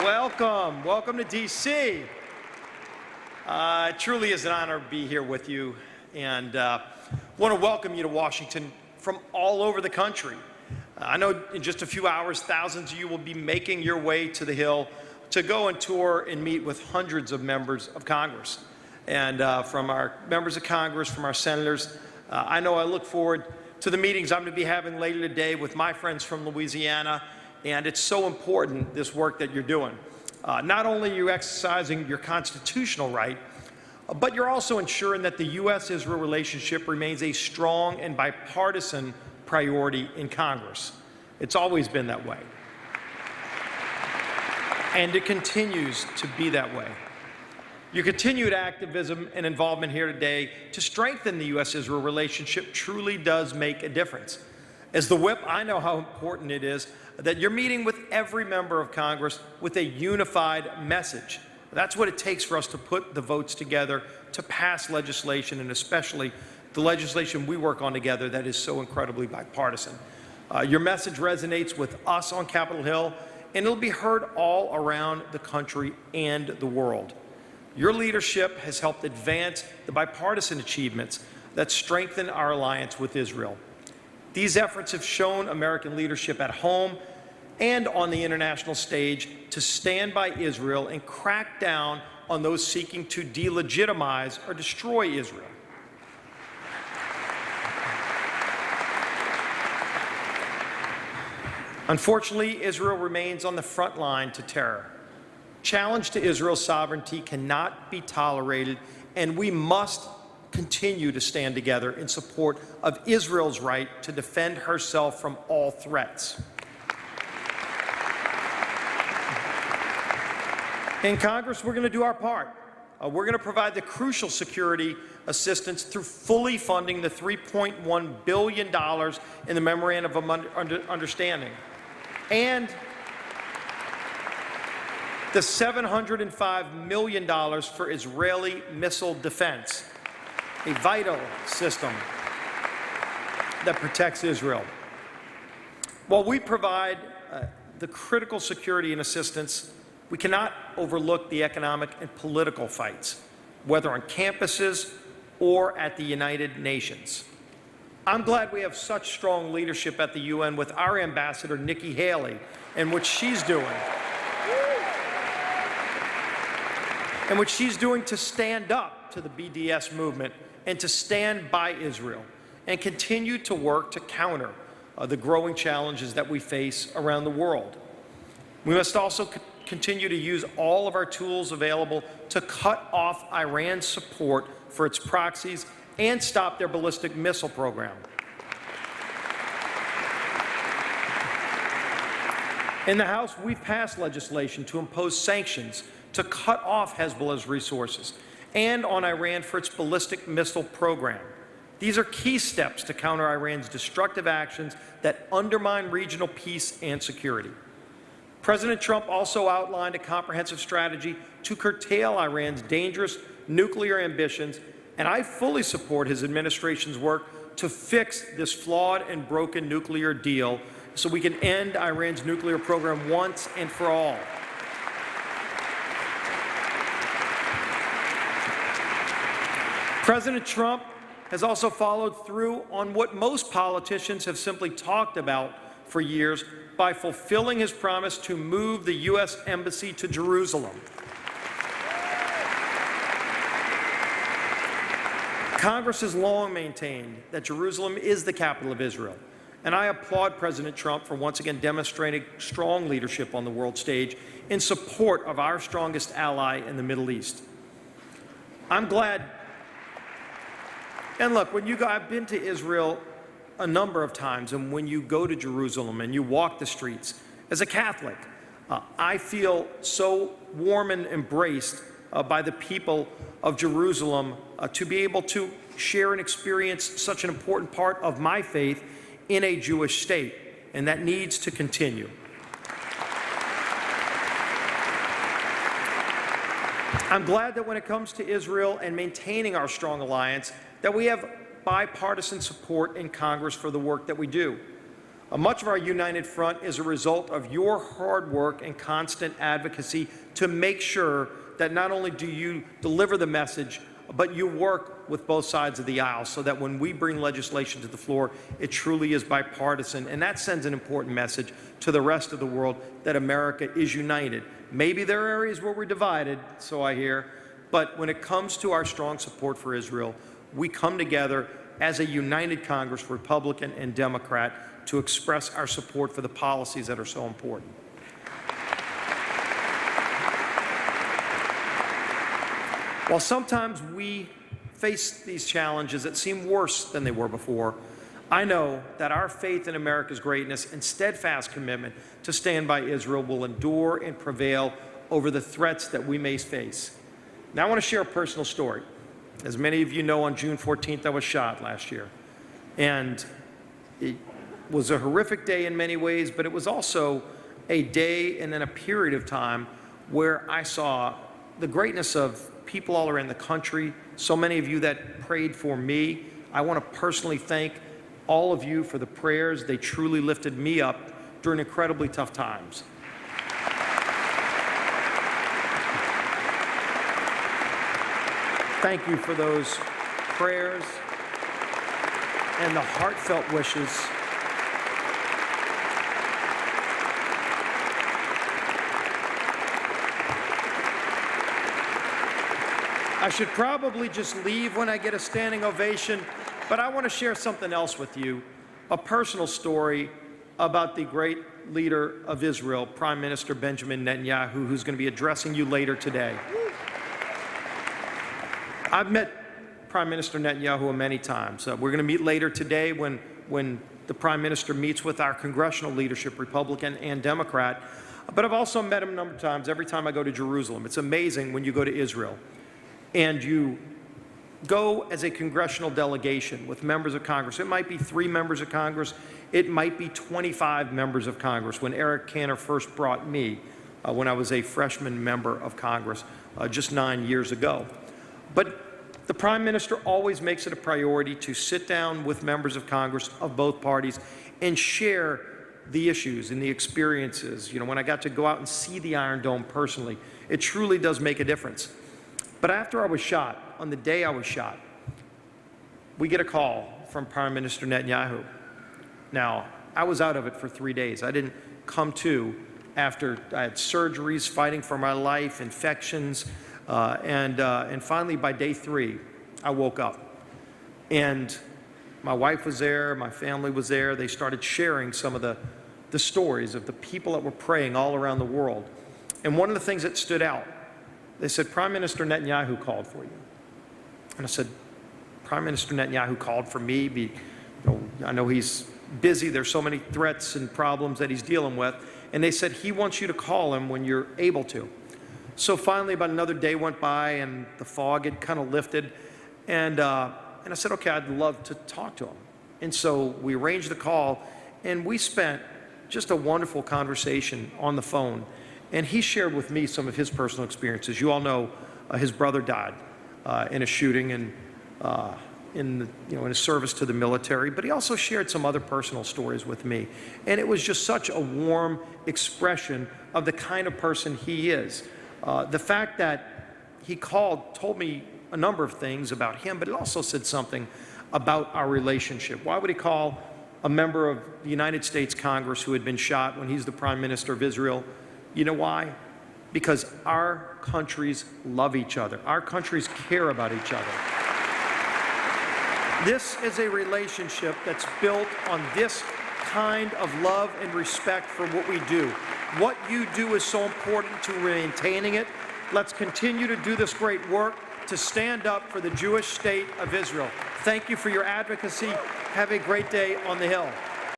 Welcome. Welcome to D.C. It truly is an honor to be here with you, and want to welcome you to Washington from all over the country. I know in just a few hours, thousands of you will be making your way to the Hill to go and tour and meet with hundreds of members of Congress. And from our members of Congress, from our senators, I know I look forward to the meetings I'm going to be having later today with my friends from Louisiana. And it's so important, this work that you're doing. Not only are you exercising your constitutional right, but you're also ensuring that the U.S.-Israel relationship remains a strong and bipartisan priority in Congress. It's always been that way. And it continues to be that way. Your continued activism and involvement here today to strengthen the U.S.-Israel relationship truly does make a difference. As the whip, I know how important it is that you're meeting with every member of Congress with a unified message. That's what it takes for us to put the votes together to pass legislation, and especially the legislation we work on together that is so incredibly bipartisan. Your message resonates with us on Capitol Hill, and it'll be heard all around the country and the world. Your leadership has helped advance the bipartisan achievements that strengthen our alliance with Israel. These efforts have shown American leadership at home and on the international stage to stand by Israel and crack down on those seeking to delegitimize or destroy Israel. Unfortunately, Israel remains on the front line to terror. Challenge to Israel's sovereignty cannot be tolerated, and we must continue to stand together in support of Israel's right to defend herself from all threats. In Congress, we're going to do our part. We're going to provide the crucial security assistance through fully funding the $3.1 billion in the Memorandum of Understanding and the $705 million for Israeli missile defense, a vital system that protects Israel. While we provide the critical security and assistance, we cannot overlook the economic and political fights, whether on campuses or at the United Nations. I'm glad we have such strong leadership at the UN with our ambassador, Nikki Haley, and what she's doing. And what she's doing to stand up to the BDS movement and to stand by Israel and continue to work to counter the growing challenges that we face around the world. We must also continue to use all of our tools available to cut off Iran's support for its proxies and stop their ballistic missile program. In the House, we've passed legislation to impose sanctions to cut off Hezbollah's resources and on Iran for its ballistic missile program. These are key steps to counter Iran's destructive actions that undermine regional peace and security. President Trump also outlined a comprehensive strategy to curtail Iran's dangerous nuclear ambitions, and I fully support his administration's work to fix this flawed and broken nuclear deal so we can end Iran's nuclear program once and for all. President Trump has also followed through on what most politicians have simply talked about for years by fulfilling his promise to move the U.S. Embassy to Jerusalem. Congress has long maintained that Jerusalem is the capital of Israel, and I applaud President Trump for once again demonstrating strong leadership on the world stage in support of our strongest ally in the Middle East. I'm glad. And look, I've been to Israel a number of times, and when you go to Jerusalem and you walk the streets, as a Catholic, I feel so warm and embraced by the people of Jerusalem to be able to share and experience such an important part of my faith in a Jewish state, and that needs to continue. I'm glad that when it comes to Israel and maintaining our strong alliance, that we have bipartisan support in Congress for the work that we do. Much of our united front is a result of your hard work and constant advocacy to make sure that not only do you deliver the message, but you work with both sides of the aisle so that when we bring legislation to the floor, it truly is bipartisan. And that sends an important message to the rest of the world that America is united. Maybe there are areas where we're divided, so I hear, but when it comes to our strong support for Israel, we come together as a united Congress, Republican and Democrat, to express our support for the policies that are so important. While sometimes we face these challenges that seem worse than they were before, I know that our faith in America's greatness and steadfast commitment to stand by Israel will endure and prevail over the threats that we may face. Now I want to share a personal story. As many of you know, on June 14th, I was shot last year. And it was a horrific day in many ways, but it was also a day and then a period of time where I saw the greatness of people all around the country, so many of you that prayed for me. I want to personally thank all of you for the prayers. They truly lifted me up during incredibly tough times. Thank you for those prayers and the heartfelt wishes. I should probably just leave when I get a standing ovation, but I want to share something else with you, a personal story about the great leader of Israel, Prime Minister Benjamin Netanyahu, who's going to be addressing you later today. I've met Prime Minister Netanyahu many times. We're going to meet later today when the Prime Minister meets with our congressional leadership, Republican and Democrat. But I've also met him a number of times every time I go to Jerusalem. It's amazing when you go to Israel and you go as a congressional delegation with members of Congress. It might be 3 members of Congress. It might be 25 members of Congress. When Eric Cantor first brought me, when I was a freshman member of Congress just 9 years ago. But the Prime Minister always makes it a priority to sit down with members of Congress of both parties and share the issues and the experiences. You know, when I got to go out and see the Iron Dome personally, it truly does make a difference. But after I was shot, on the day I was shot, we get a call from Prime Minister Netanyahu. Now, I was out of it for 3 days. I didn't come to after I had surgeries, fighting for my life, infections, and finally by day 3, I woke up. And my wife was there, my family was there. They started sharing some of the stories of the people that were praying all around the world. And one of the things that stood out, they said, Prime Minister Netanyahu called for you. And I said, Prime Minister Netanyahu called for me. I know he's busy. There's so many threats and problems that he's dealing with. And they said, he wants you to call him when you're able to. So finally, about another day went by, and the fog had kind of lifted. And I said, okay, I'd love to talk to him. And so we arranged the call, and we spent just a wonderful conversation on the phone. And he shared with me some of his personal experiences. You all know his brother died in a shooting and in his service to the military, but he also shared some other personal stories with me. And it was just such a warm expression of the kind of person he is. The fact that he called told me a number of things about him, but it also said something about our relationship. Why would he call a member of the United States Congress who had been shot when he's the Prime Minister of Israel? You know why? Because our countries love each other. Our countries care about each other. This is a relationship that's built on this kind of love and respect for what we do. What you do is so important to maintaining it. Let's continue to do this great work to stand up for the Jewish state of Israel. Thank you for your advocacy. Have a great day on the Hill.